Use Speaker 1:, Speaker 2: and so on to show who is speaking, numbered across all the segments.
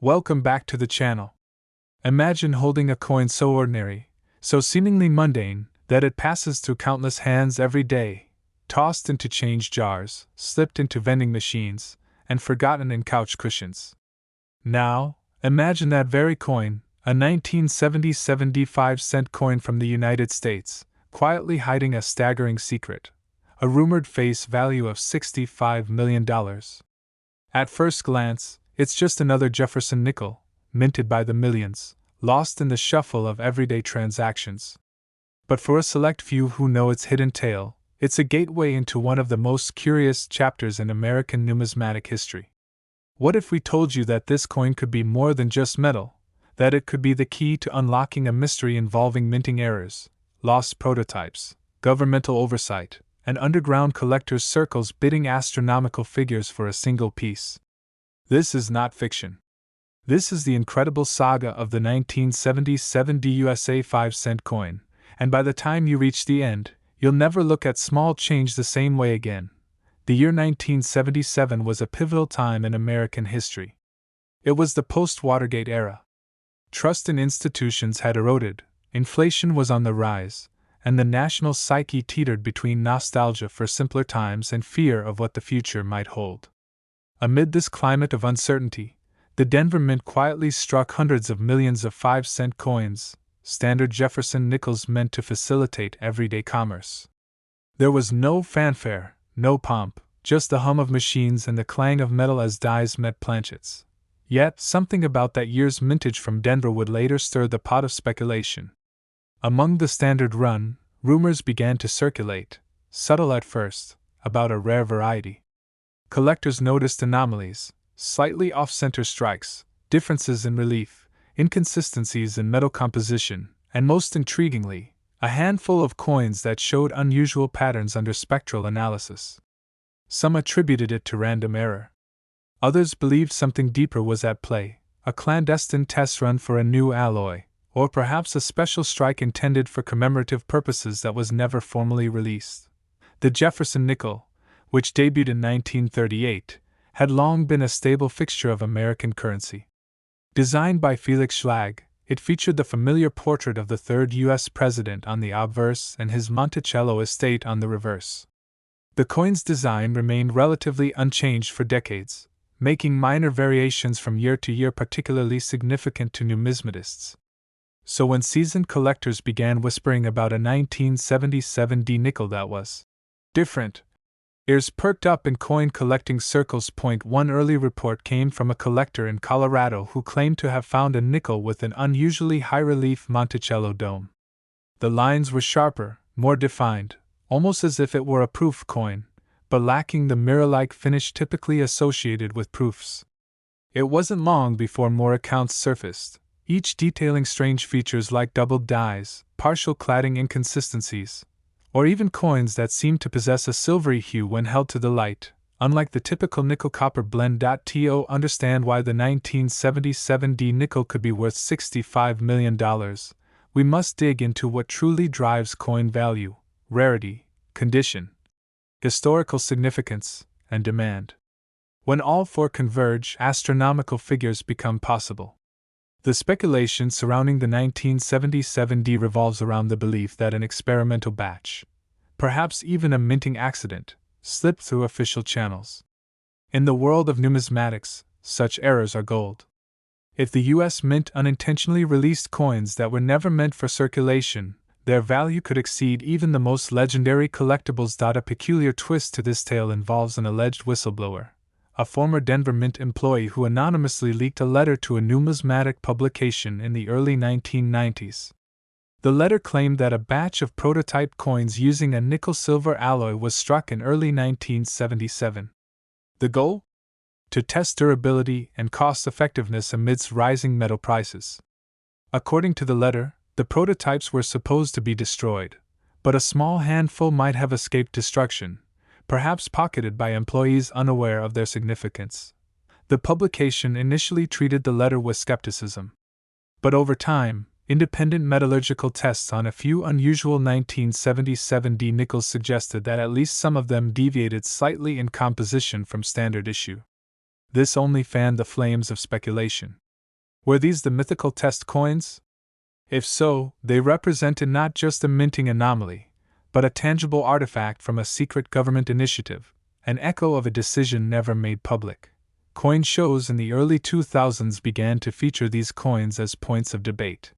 Speaker 1: Welcome back to the channel. Imagine holding a coin so ordinary, so seemingly mundane, that it passes through countless hands every day, tossed into change jars, slipped into vending machines, and forgotten in couch cushions. Now, imagine that very coin, a 1970 75-cent coin from the United States, quietly hiding a staggering secret, a rumored face value of $65 million. At first glance, it's just another Jefferson nickel, minted by the millions, lost in the shuffle of everyday transactions. But for a select few who know its hidden tale, it's a gateway into one of the most curious chapters in American numismatic history. What if we told you that this coin could be more than just metal, that it could be the key to unlocking a mystery involving minting errors, lost prototypes, governmental oversight, and underground collectors' circles bidding astronomical figures for a single piece? This is not fiction. This is the incredible saga of the 1977 USA 5-cent coin, and by the time you reach the end, you'll never look at small change the same way again. The year 1977 was a pivotal time in American history. It was the post-Watergate era. Trust in institutions had eroded, inflation was on the rise, and the national psyche teetered between nostalgia for simpler times and fear of what the future might hold. Amid this climate of uncertainty, the Denver Mint quietly struck hundreds of millions of 5-cent coins, standard Jefferson nickels meant to facilitate everyday commerce. There was no fanfare, no pomp, just the hum of machines and the clang of metal as dies met planchets. Yet, something about that year's mintage from Denver would later stir the pot of speculation. Among the standard run, rumors began to circulate, subtle at first, about a rare variety. Collectors noticed anomalies, slightly off-center strikes, differences in relief, inconsistencies in metal composition, and most intriguingly, a handful of coins that showed unusual patterns under spectral analysis. Some attributed it to random error. Others believed something deeper was at play, a clandestine test run for a new alloy, or perhaps a special strike intended for commemorative purposes that was never formally released. The Jefferson nickel, which debuted in 1938, had long been a stable fixture of American currency. Designed by Felix Schlag, it featured the familiar portrait of the third U.S. president on the obverse and his Monticello estate on the reverse. The coin's design remained relatively unchanged for decades, making minor variations from year to year particularly significant to numismatists. So when seasoned collectors began whispering about a 1977 D nickel that was different, ears perked up in coin collecting circles. One early report came from a collector in Colorado who claimed to have found a nickel with an unusually high-relief Monticello dome. The lines were sharper, more defined, almost as if it were a proof coin, but lacking the mirror-like finish typically associated with proofs. It wasn't long before more accounts surfaced, each detailing strange features like doubled dies, partial cladding inconsistencies, or even coins that seemed to possess a silvery hue when held to the light, unlike the typical nickel-copper blend. To understand why the 1977 D nickel could be worth $65 million, we must dig into what truly drives coin value: rarity, condition, historical significance, and demand. When all four converge, astronomical figures become possible. The speculation surrounding the 1977 D revolves around the belief that an experimental batch, perhaps even a minting accident, slipped through official channels. In the world of numismatics, such errors are gold. If the U.S. Mint unintentionally released coins that were never meant for circulation, their value could exceed even the most legendary collectibles. A peculiar twist to this tale involves an alleged whistleblower, a former Denver Mint employee who anonymously leaked a letter to a numismatic publication in the early 1990s. The letter claimed that a batch of prototype coins using a nickel-silver alloy was struck in early 1977. The goal? To test durability and cost-effectiveness amidst rising metal prices. According to the letter, the prototypes were supposed to be destroyed, but a small handful might have escaped destruction, perhaps pocketed by employees unaware of their significance. The publication initially treated the letter with skepticism. But over time, independent metallurgical tests on a few unusual 1977 D nickels suggested that at least some of them deviated slightly in composition from standard issue. This only fanned the flames of speculation. Were these the mythical test coins? If so, they represented not just a minting anomaly, but a tangible artifact from a secret government initiative, an echo of a decision never made public. Coin shows in the early 2000s began to feature these coins as points of debate.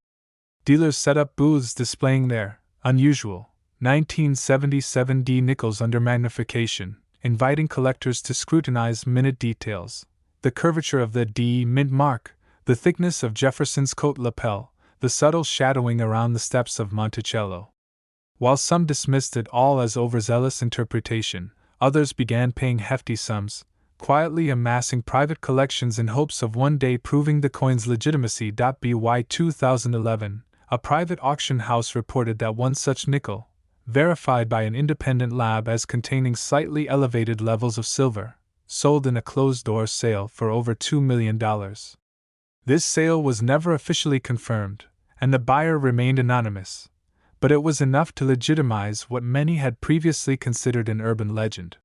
Speaker 1: Dealers set up booths displaying their unusual 1977 D nickels under magnification, inviting collectors to scrutinize minute details, the curvature of the D mint mark, the thickness of Jefferson's coat lapel, the subtle shadowing around the steps of Monticello. While some dismissed it all as overzealous interpretation, others began paying hefty sums, quietly amassing private collections in hopes of one day proving the coin's legitimacy. By 2011, a private auction house reported that one such nickel, verified by an independent lab as containing slightly elevated levels of silver, sold in a closed-door sale for over $2 million. This sale was never officially confirmed, and the buyer remained anonymous, but it was enough to legitimize what many had previously considered an urban legend.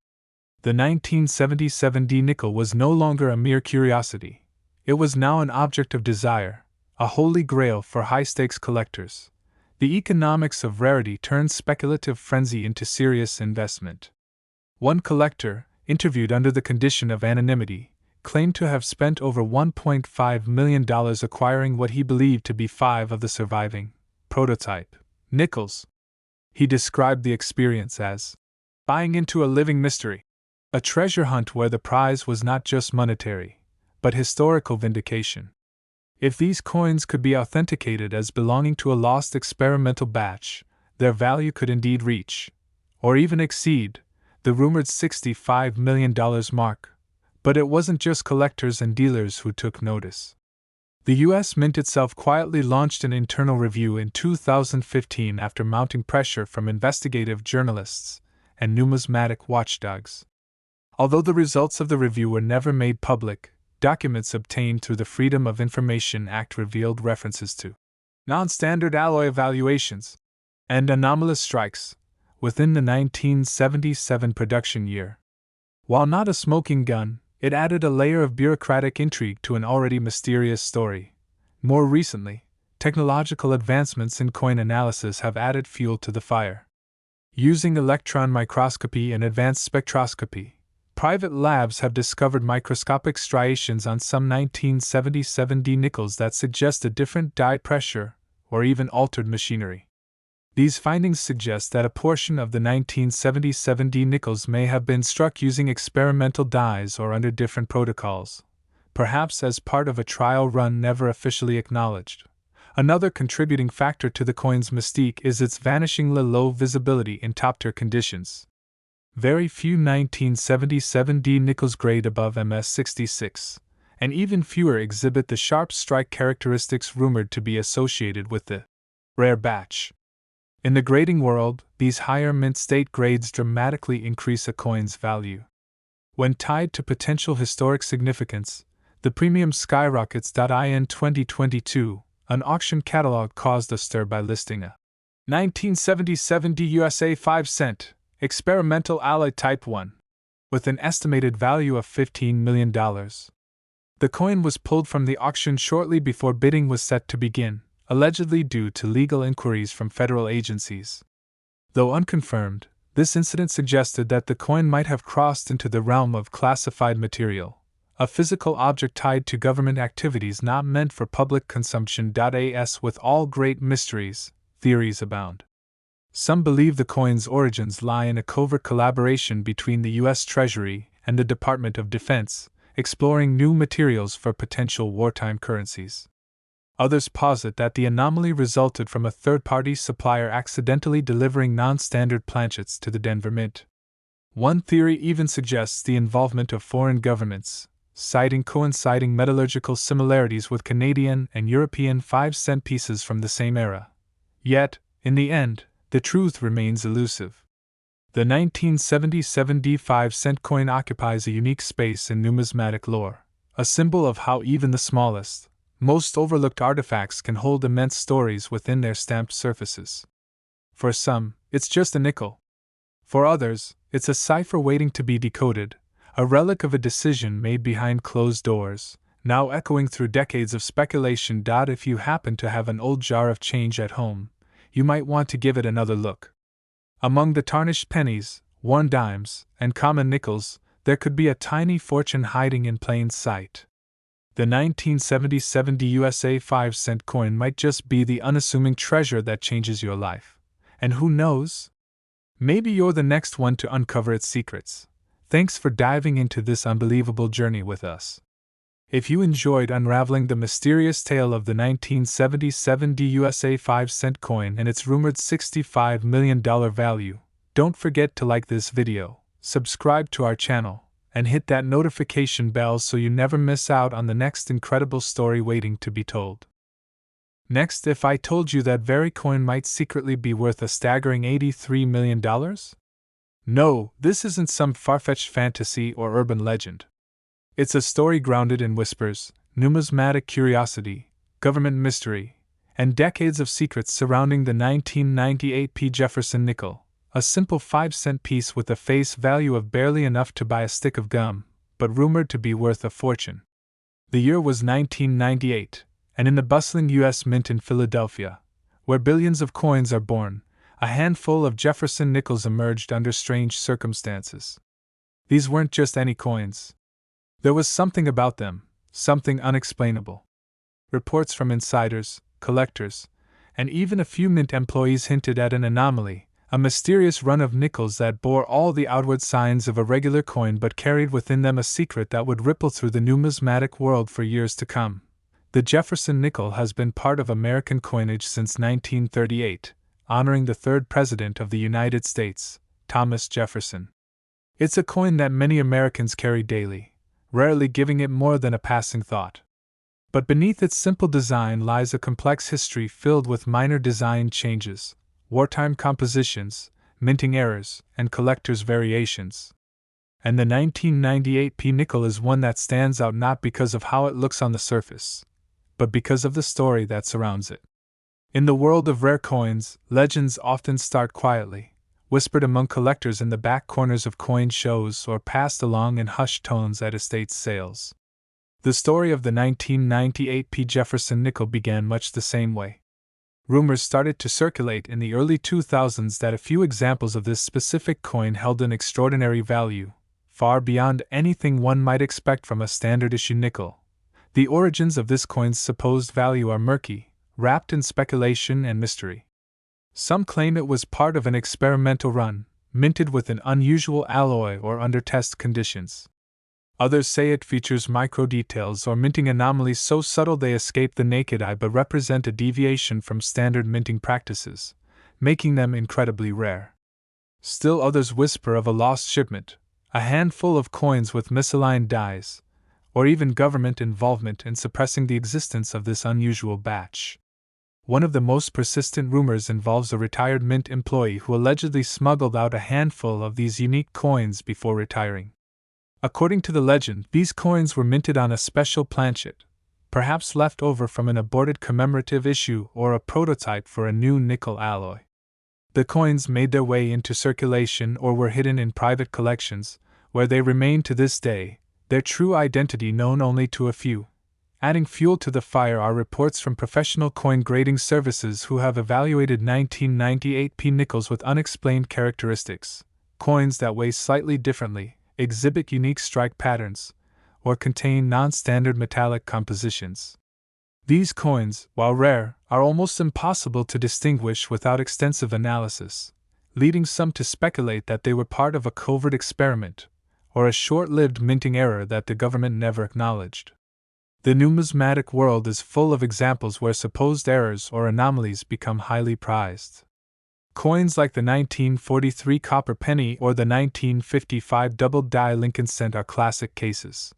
Speaker 1: The 1977 D nickel was no longer a mere curiosity. It was now an object of desire, a holy grail for high-stakes collectors. The economics of rarity turned speculative frenzy into serious investment. One collector, interviewed under the condition of anonymity, claimed to have spent over $1.5 million acquiring what he believed to be 5 of the surviving prototype nickels. He described the experience as buying into a living mystery, a treasure hunt where the prize was not just monetary, but historical vindication. If these coins could be authenticated as belonging to a lost experimental batch, their value could indeed reach, or even exceed, the rumored $65 million mark. But it wasn't just collectors and dealers who took notice. The U.S. Mint itself quietly launched an internal review in 2015 after mounting pressure from investigative journalists and numismatic watchdogs. Although the results of the review were never made public, documents obtained through the Freedom of Information Act revealed references to non-standard alloy evaluations and anomalous strikes within the 1977 production year. While not a smoking gun, it added a layer of bureaucratic intrigue to an already mysterious story. More recently, technological advancements in coin analysis have added fuel to the fire. Using electron microscopy and advanced spectroscopy, private labs have discovered microscopic striations on some 1977 D nickels that suggest a different die pressure or even altered machinery. These findings suggest that a portion of the 1977 D nickels may have been struck using experimental dies or under different protocols, perhaps as part of a trial run never officially acknowledged. Another contributing factor to the coin's mystique is its vanishingly low visibility in top-tier conditions. Very few 1977 D nickels grade above MS66, and even fewer exhibit the sharp strike characteristics rumored to be associated with the rare batch. In the grading world, these higher mint state grades dramatically increase a coin's value. When tied to potential historic significance, the premium skyrockets. In 2022, an auction catalog caused a stir by listing a 1977 D USA 5-cent experimental alloy Type 1 with an estimated value of $15 million. The coin was pulled from the auction shortly before bidding was set to begin, allegedly due to legal inquiries from federal agencies. Though unconfirmed, this incident suggested that the coin might have crossed into the realm of classified material, a physical object tied to government activities not meant for public consumption. As with all great mysteries, theories abound. Some believe the coin's origins lie in a covert collaboration between the U.S. Treasury and the Department of Defense, exploring new materials for potential wartime currencies. Others posit that the anomaly resulted from a third-party supplier accidentally delivering non-standard planchets to the Denver Mint. One theory even suggests the involvement of foreign governments, citing coinciding metallurgical similarities with Canadian and European 5-cent pieces from the same era. Yet, in the end, the truth remains elusive. The 1977 D 5-cent coin occupies a unique space in numismatic lore, a symbol of how even the smallest, most overlooked artifacts can hold immense stories within their stamped surfaces. For some, it's just a nickel. For others, it's a cipher waiting to be decoded, a relic of a decision made behind closed doors, now echoing through decades of speculation. If you happen to have an old jar of change at home, you might want to give it another look. Among the tarnished pennies, worn dimes, and common nickels, there could be a tiny fortune hiding in plain sight. The 1977 USA 5-cent coin might just be the unassuming treasure that changes your life. And who knows? Maybe you're the next one to uncover its secrets. Thanks for diving into this unbelievable journey with us. If you enjoyed unraveling the mysterious tale of the 1977 USA 5-cent coin and its rumored $65 million value, don't forget to like this video, subscribe to our channel, and hit that notification bell so you never miss out on the next incredible story waiting to be told. Next, if I told you that very coin might secretly be worth a staggering $83 million? No, this isn't some far-fetched fantasy or urban legend. It's a story grounded in whispers, numismatic curiosity, government mystery, and decades of secrets surrounding the 1998 P. Jefferson nickel, a simple 5-cent piece with a face value of barely enough to buy a stick of gum, but rumored to be worth a fortune. The year was 1998, and in the bustling U.S. Mint in Philadelphia, where billions of coins are born, a handful of Jefferson nickels emerged under strange circumstances. These weren't just any coins. There was something about them, something unexplainable. Reports from insiders, collectors, and even a few Mint employees hinted at an anomaly, a mysterious run of nickels that bore all the outward signs of a regular coin but carried within them a secret that would ripple through the numismatic world for years to come. The Jefferson nickel has been part of American coinage since 1938, honoring the third President of the United States, Thomas Jefferson. It's a coin that many Americans carry daily, rarely giving it more than a passing thought. But beneath its simple design lies a complex history filled with minor design changes, wartime compositions, minting errors, and collectors' variations. And the 1998 P nickel is one that stands out not because of how it looks on the surface, but because of the story that surrounds it. In the world of rare coins, legends often start quietly, whispered among collectors in the back corners of coin shows or passed along in hushed tones at estate sales. The story of the 1998 P. Jefferson nickel began much the same way. Rumors started to circulate in the early 2000s that a few examples of this specific coin held an extraordinary value, far beyond anything one might expect from a standard-issue nickel. The origins of this coin's supposed value are murky, wrapped in speculation and mystery. Some claim it was part of an experimental run, minted with an unusual alloy or under test conditions. Others say it features micro-details or minting anomalies so subtle they escape the naked eye but represent a deviation from standard minting practices, making them incredibly rare. Still others whisper of a lost shipment, a handful of coins with misaligned dies, or even government involvement in suppressing the existence of this unusual batch. One of the most persistent rumors involves a retired Mint employee who allegedly smuggled out a handful of these unique coins before retiring. According to the legend, these coins were minted on a special planchet, perhaps left over from an aborted commemorative issue or a prototype for a new nickel alloy. The coins made their way into circulation or were hidden in private collections, where they remain to this day, their true identity known only to a few. Adding fuel to the fire are reports from professional coin grading services who have evaluated 1998 P nickels with unexplained characteristics, coins that weigh slightly differently, exhibit unique strike patterns, or contain non-standard metallic compositions. These coins, while rare, are almost impossible to distinguish without extensive analysis, leading some to speculate that they were part of a covert experiment, or a short-lived minting error that the government never acknowledged. The numismatic world is full of examples where supposed errors or anomalies become highly prized. Coins like the 1943 copper penny or the 1955 double-die Lincoln cent are classic cases.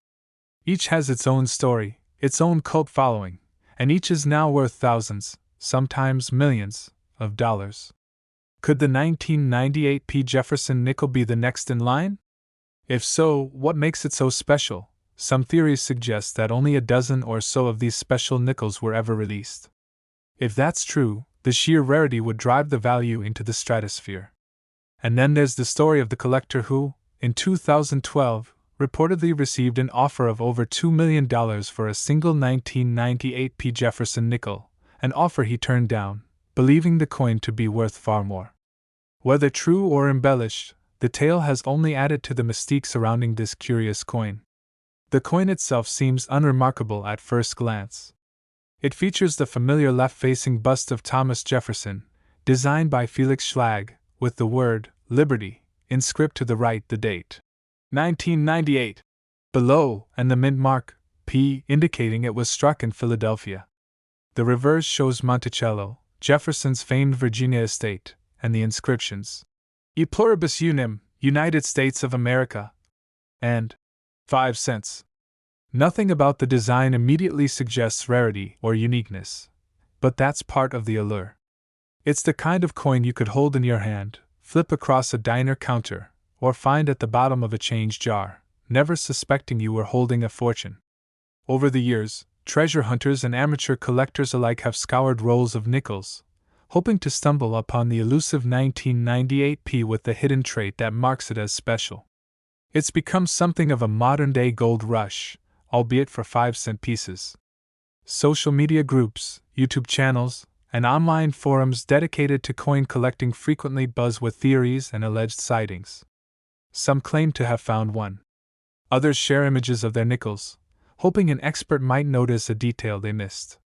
Speaker 1: Each has its own story, its own cult following, and each is now worth thousands, sometimes millions, of dollars. Could the 1998 P. Jefferson nickel be the next in line? If so, what makes it so special? Some theories suggest that only a dozen or so of these special nickels were ever released. If that's true, the sheer rarity would drive the value into the stratosphere. And then there's the story of the collector who, in 2012, reportedly received an offer of over $2 million for a single 1998 P. Jefferson nickel, an offer he turned down, believing the coin to be worth far more. Whether true or embellished, the tale has only added to the mystique surrounding this curious coin. The coin itself seems unremarkable at first glance. It features the familiar left-facing bust of Thomas Jefferson, designed by Felix Schlag, with the word Liberty inscribed to the right, the date 1998 below, and the mint mark P indicating it was struck in Philadelphia. The reverse shows Monticello, Jefferson's famed Virginia estate, and the inscriptions E pluribus unum, United States of America, and 5 cents. Nothing about the design immediately suggests rarity or uniqueness, but that's part of the allure. It's the kind of coin you could hold in your hand, flip across a diner counter, or find at the bottom of a change jar, never suspecting you were holding a fortune. Over the years, treasure hunters and amateur collectors alike have scoured rolls of nickels, hoping to stumble upon the elusive 1998 P with the hidden trait that marks it as special. It's become something of a modern-day gold rush, albeit for 5-cent pieces. Social media groups, YouTube channels, and online forums dedicated to coin collecting frequently buzz with theories and alleged sightings. Some claim to have found one. Others share images of their nickels, hoping an expert might notice a detail they missed.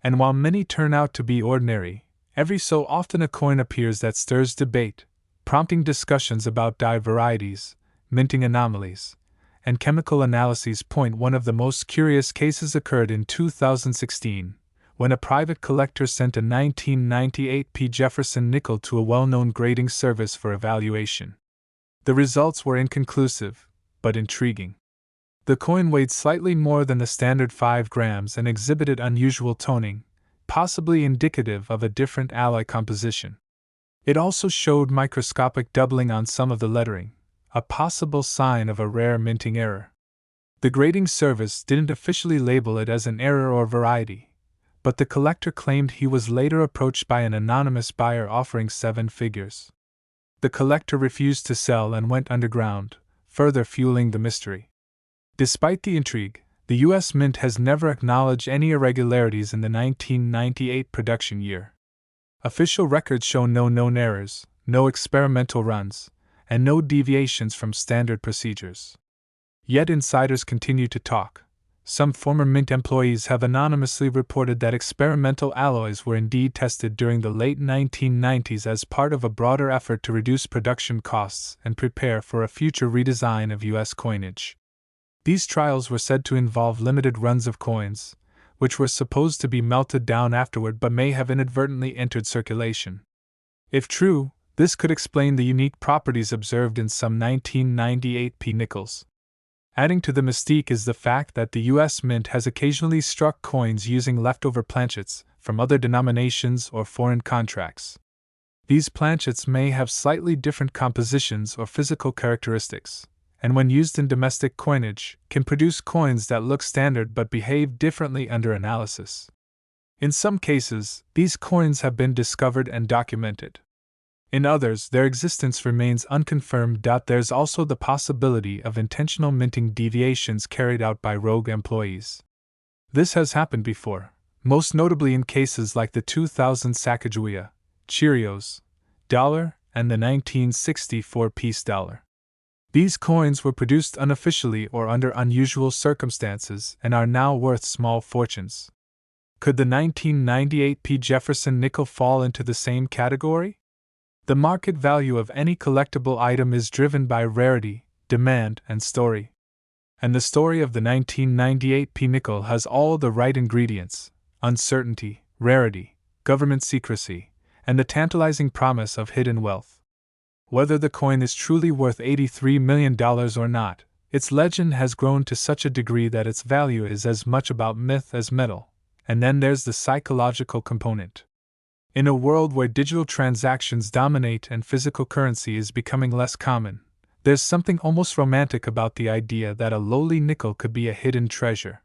Speaker 1: And while many turn out to be ordinary, every so often a coin appears that stirs debate, prompting discussions about dye varieties, minting anomalies, and chemical analyses. One of the most curious cases occurred in 2016, when a private collector sent a 1998 P. Jefferson nickel to a well-known grading service for evaluation. The results were inconclusive, but intriguing. The coin weighed slightly more than the standard 5 grams and exhibited unusual toning, possibly indicative of a different alloy composition. It also showed microscopic doubling on some of the lettering, a possible sign of a rare minting error. The grading service didn't officially label it as an error or variety, but the collector claimed he was later approached by an anonymous buyer offering 7 figures. The collector refused to sell and went underground, further fueling the mystery. Despite the intrigue, the U.S. Mint has never acknowledged any irregularities in the 1998 production year. Official records show no known errors, no experimental runs, and no deviations from standard procedures. Yet insiders continue to talk. Some former Mint employees have anonymously reported that experimental alloys were indeed tested during the late 1990s as part of a broader effort to reduce production costs and prepare for a future redesign of U.S. coinage. These trials were said to involve limited runs of coins, which were supposed to be melted down afterward but may have inadvertently entered circulation. If true, this could explain the unique properties observed in some 1998 P nickels. Adding to the mystique is the fact that the U.S. Mint has occasionally struck coins using leftover planchets from other denominations or foreign contracts. These planchets may have slightly different compositions or physical characteristics, and when used in domestic coinage, can produce coins that look standard but behave differently under analysis. In some cases, these coins have been discovered and documented. In others, their existence remains unconfirmed. There's also the possibility of intentional minting deviations carried out by rogue employees. This has happened before, most notably in cases like the 2000 Sacagawea, Cheerios, dollar, and the 1964 piece dollar. These coins were produced unofficially or under unusual circumstances and are now worth small fortunes. Could the 1998 P. Jefferson nickel fall into the same category? The market value of any collectible item is driven by rarity, demand, and story. And the story of the 1998 P nickel has all the right ingredients: uncertainty, rarity, government secrecy, and the tantalizing promise of hidden wealth. Whether the coin is truly worth $83 million or not, its legend has grown to such a degree that its value is as much about myth as metal. And then there's the psychological component. In a world where digital transactions dominate and physical currency is becoming less common, there's something almost romantic about the idea that a lowly nickel could be a hidden treasure.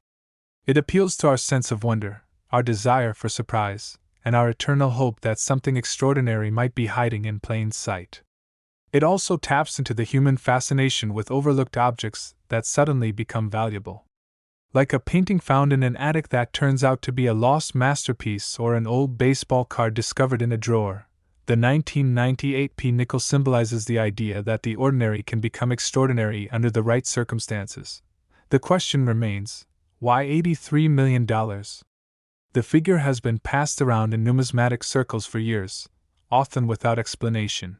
Speaker 1: It appeals to our sense of wonder, our desire for surprise, and our eternal hope that something extraordinary might be hiding in plain sight. It also taps into the human fascination with overlooked objects, that suddenly become valuable. Like a painting found in an attic that turns out to be a lost masterpiece or an old baseball card discovered in a drawer, the 1998 nickel symbolizes the idea that the ordinary can become extraordinary under the right circumstances. The question remains, why $83 million? The figure has been passed around in numismatic circles for years, often without explanation.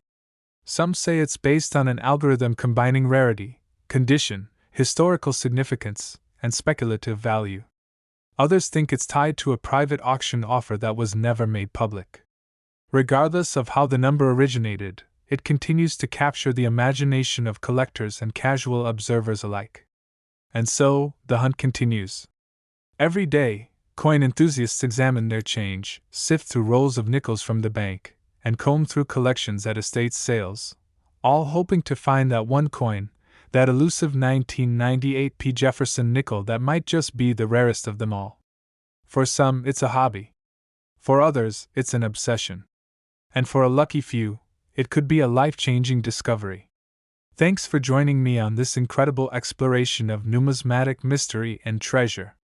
Speaker 1: Some say it's based on an algorithm combining rarity, condition, historical significance, and speculative value. Others think it's tied to a private auction offer that was never made public. Regardless of how the number originated, it continues to capture the imagination of collectors and casual observers alike. And so, the hunt continues. Every day, coin enthusiasts examine their change, sift through rolls of nickels from the bank, and comb through collections at estate sales, all hoping to find that one coin, that elusive 1998 Jefferson nickel that might just be the rarest of them all. For some, it's a hobby. For others, it's an obsession. And for a lucky few, it could be a life-changing discovery. Thanks for joining me on this incredible exploration of numismatic mystery and treasure.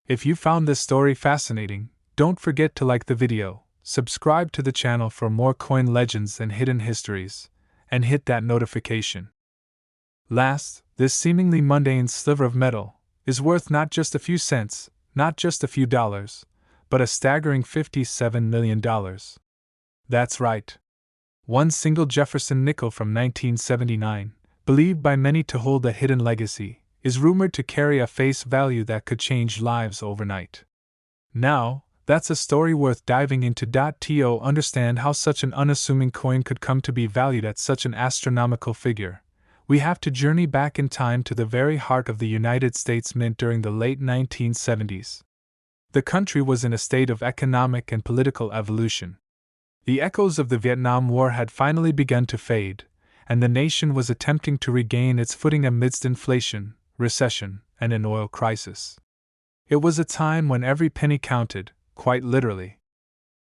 Speaker 1: If you found this story fascinating, don't forget to like the video, subscribe to the channel for more coin legends and hidden histories, and hit that notification. Last, this seemingly mundane sliver of metal is worth not just a few cents, not just a few dollars, but a staggering $57 million. That's right. One single Jefferson nickel from 1979, believed by many to hold a hidden legacy, is rumored to carry a face value that could change lives overnight. Now, that's a story worth diving into. To understand how such an unassuming coin could come to be valued at such an astronomical figure, we have to journey back in time to the very heart of the United States Mint during the late 1970s. The country was in a state of economic and political evolution. The echoes of the Vietnam War had finally begun to fade, and the nation was attempting to regain its footing amidst inflation, recession, and an oil crisis. It was a time when every penny counted, quite literally.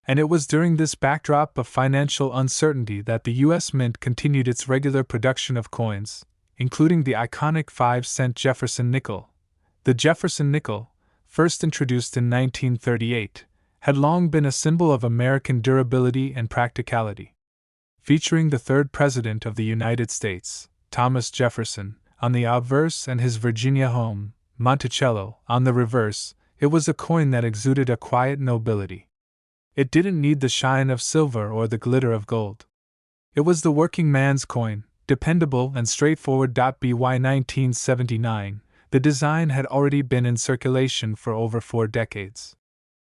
Speaker 1: And it was during this backdrop of financial uncertainty that the U.S. Mint continued its regular production of coins, including the iconic 5-cent Jefferson nickel. The Jefferson nickel, first introduced in 1938, had long been a symbol of American durability and practicality. Featuring the third President of the United States, Thomas Jefferson, on the obverse and his Virginia home, Monticello, on the reverse, it was a coin that exuded a quiet nobility. It didn't need the shine of silver or the glitter of gold. It was the working man's coin, dependable and straightforward. By 1979, the design had already been in circulation for over 4 decades.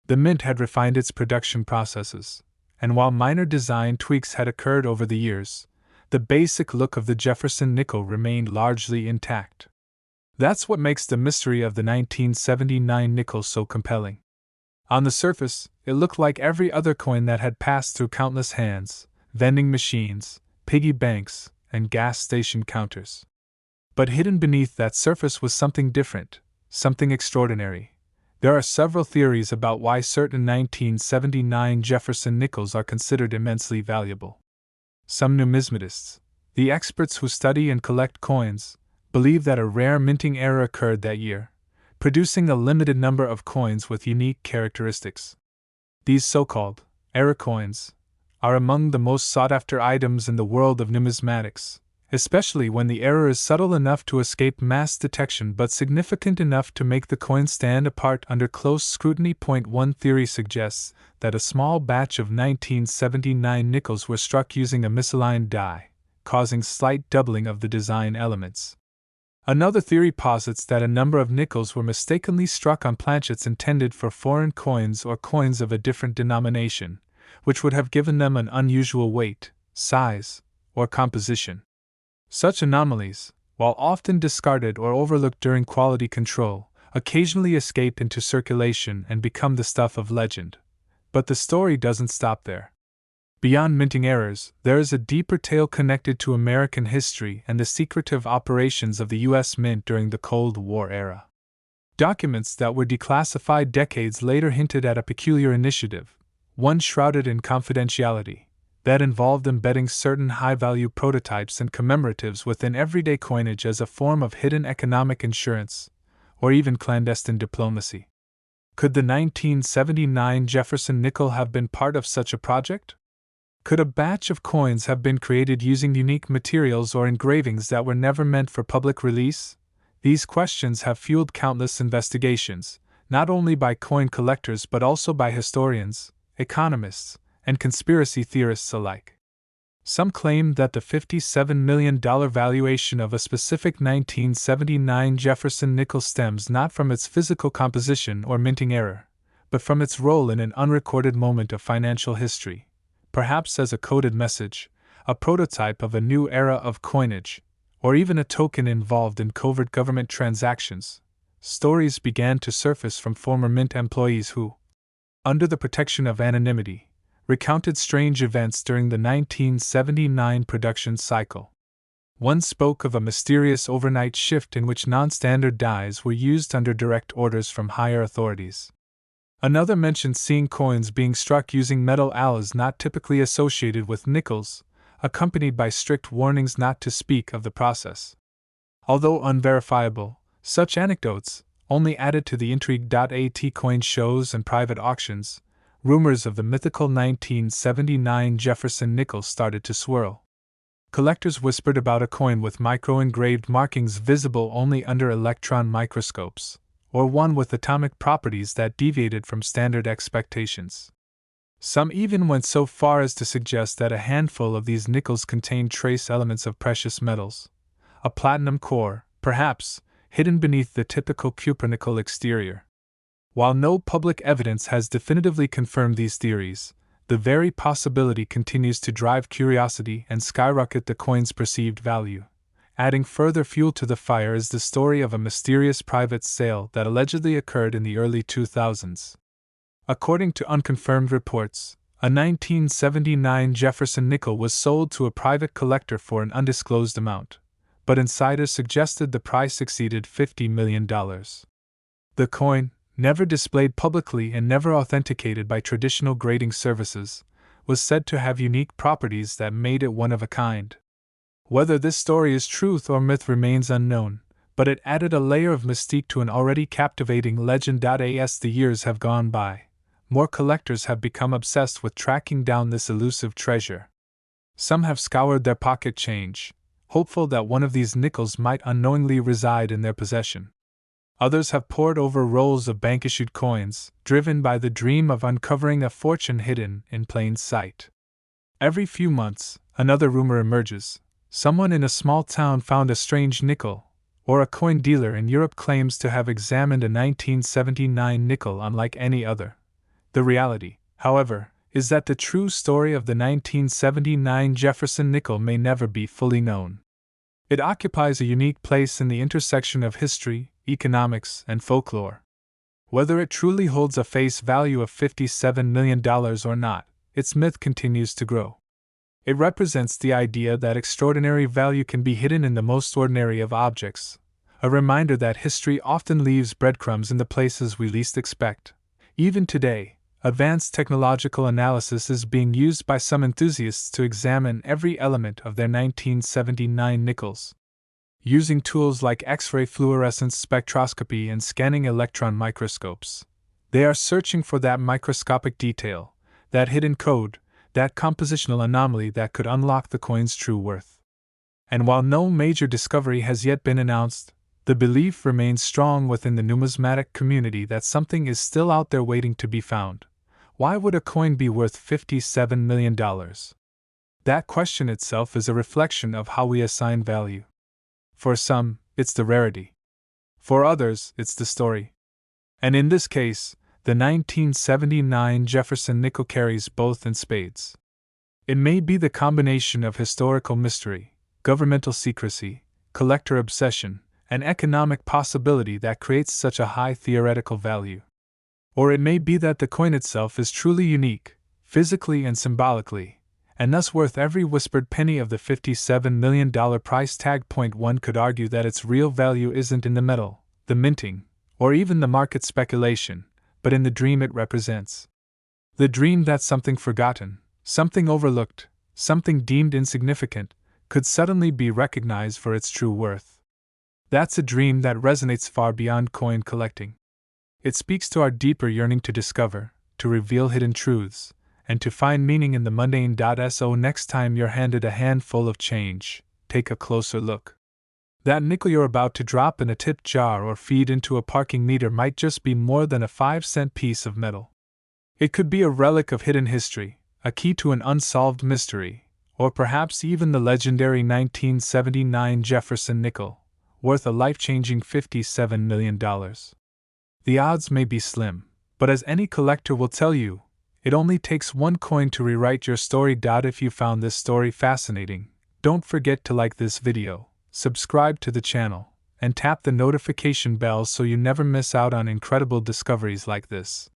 Speaker 1: The Mint had refined its production processes, and while minor design tweaks had occurred over the years, the basic look of the Jefferson nickel remained largely intact. That's what makes the mystery of the 1979 nickel so compelling. On the surface, it looked like every other coin that had passed through countless hands, vending machines, piggy banks, and gas station counters. But hidden beneath that surface was something different, something extraordinary. There are several theories about why certain 1979 Jefferson nickels are considered immensely valuable. Some numismatists, the experts who study and collect coins, believe that a rare minting error occurred that year, producing a limited number of coins with unique characteristics. These so-called error coins are among the most sought-after items in the world of numismatics, especially when the error is subtle enough to escape mass detection but significant enough to make the coin stand apart under close scrutiny. One theory suggests that a small batch of 1979 nickels were struck using a misaligned die, causing slight doubling of the design elements. Another theory posits that a number of nickels were mistakenly struck on planchets intended for foreign coins or coins of a different denomination, which would have given them an unusual weight, size, or composition. Such anomalies, while often discarded or overlooked during quality control, occasionally escape into circulation and become the stuff of legend. But the story doesn't stop there. Beyond minting errors, there is a deeper tale connected to American history and the secretive operations of the U.S. Mint during the Cold War era. Documents that were declassified decades later hinted at a peculiar initiative, one shrouded in confidentiality, that involved embedding certain high-value prototypes and commemoratives within everyday coinage as a form of hidden economic insurance, or even clandestine diplomacy. Could the 1979 Jefferson nickel have been part of such a project? Could a batch of coins have been created using unique materials or engravings that were never meant for public release? These questions have fueled countless investigations, not only by coin collectors but also by historians, economists, and conspiracy theorists alike. Some claim that the $57 million valuation of a specific 1979 Jefferson nickel stems not from its physical composition or minting error, but from its role in an unrecorded moment of financial history, perhaps as a coded message, a prototype of a new era of coinage, or even a token involved in covert government transactions. Stories began to surface from former Mint employees who, under the protection of anonymity, recounted strange events during the 1979 production cycle. One spoke of a mysterious overnight shift in which non-standard dies were used under direct orders from higher authorities. Another mentioned seeing coins being struck using metal alloys not typically associated with nickels, accompanied by strict warnings not to speak of the process. Although unverifiable, such anecdotes only added to the intrigue. At coin shows and private auctions, rumors of the mythical 1979 Jefferson nickel started to swirl. Collectors whispered about a coin with micro-engraved markings visible only under electron microscopes, or one with atomic properties that deviated from standard expectations. Some even went so far as to suggest that a handful of these nickels contained trace elements of precious metals, a platinum core, perhaps, hidden beneath the typical cupronickel exterior. While no public evidence has definitively confirmed these theories, the very possibility continues to drive curiosity and skyrocket the coin's perceived value. Adding further fuel to the fire is the story of a mysterious private sale that allegedly occurred in the early 2000s. According to unconfirmed reports, a 1979 Jefferson nickel was sold to a private collector for an undisclosed amount, but insiders suggested the price exceeded $50 million. The coin, never displayed publicly and never authenticated by traditional grading services, was said to have unique properties that made it one of a kind. Whether this story is truth or myth remains unknown, but it added a layer of mystique to an already captivating legend. As the years have gone by, more collectors have become obsessed with tracking down this elusive treasure. Some have scoured their pocket change, hopeful that one of these nickels might unknowingly reside in their possession. Others have pored over rolls of bank-issued coins, driven by the dream of uncovering a fortune hidden in plain sight. Every few months, another rumor emerges. Someone in a small town found a strange nickel, or a coin dealer in Europe claims to have examined a 1979 nickel unlike any other. The reality, however, is that the true story of the 1979 Jefferson nickel may never be fully known. It occupies a unique place in the intersection of history, economics, and folklore. Whether it truly holds a face value of $57 million or not, its myth continues to grow. It represents the idea that extraordinary value can be hidden in the most ordinary of objects, a reminder that history often leaves breadcrumbs in the places we least expect. Even today, advanced technological analysis is being used by some enthusiasts to examine every element of their 1979 nickels. Using tools like X-ray fluorescence spectroscopy and scanning electron microscopes, they are searching for that microscopic detail, that hidden code, that compositional anomaly that could unlock the coin's true worth. And while no major discovery has yet been announced, the belief remains strong within the numismatic community that something is still out there waiting to be found. Why would a coin be worth $57 million? That question itself is a reflection of how we assign value. For some, it's the rarity. For others, it's the story. And in this case, the 1979 Jefferson nickel carries both in spades. It may be the combination of historical mystery, governmental secrecy, collector obsession, and economic possibility that creates such a high theoretical value. Or it may be that the coin itself is truly unique, physically and symbolically, and thus worth every whispered penny of the $57 million price tag. One could argue that its real value isn't in the metal, the minting, or even the market speculation, but in the dream it represents. The dream that something forgotten, something overlooked, something deemed insignificant, could suddenly be recognized for its true worth. That's a dream that resonates far beyond coin collecting. It speaks to our deeper yearning to discover, to reveal hidden truths, and to find meaning in the mundane. So next time you're handed a handful of change, take a closer look. That nickel you're about to drop in a tip jar or feed into a parking meter might just be more than a 5-cent piece of metal. It could be a relic of hidden history, a key to an unsolved mystery, or perhaps even the legendary 1979 Jefferson nickel, worth a life-changing $57 million. The odds may be slim, but as any collector will tell you, it only takes one coin to rewrite your story. If you found this story fascinating, don't forget to like this video, subscribe to the channel, and tap the notification bell so you never miss out on incredible discoveries like this.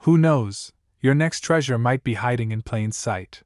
Speaker 1: Who knows, your next treasure might be hiding in plain sight.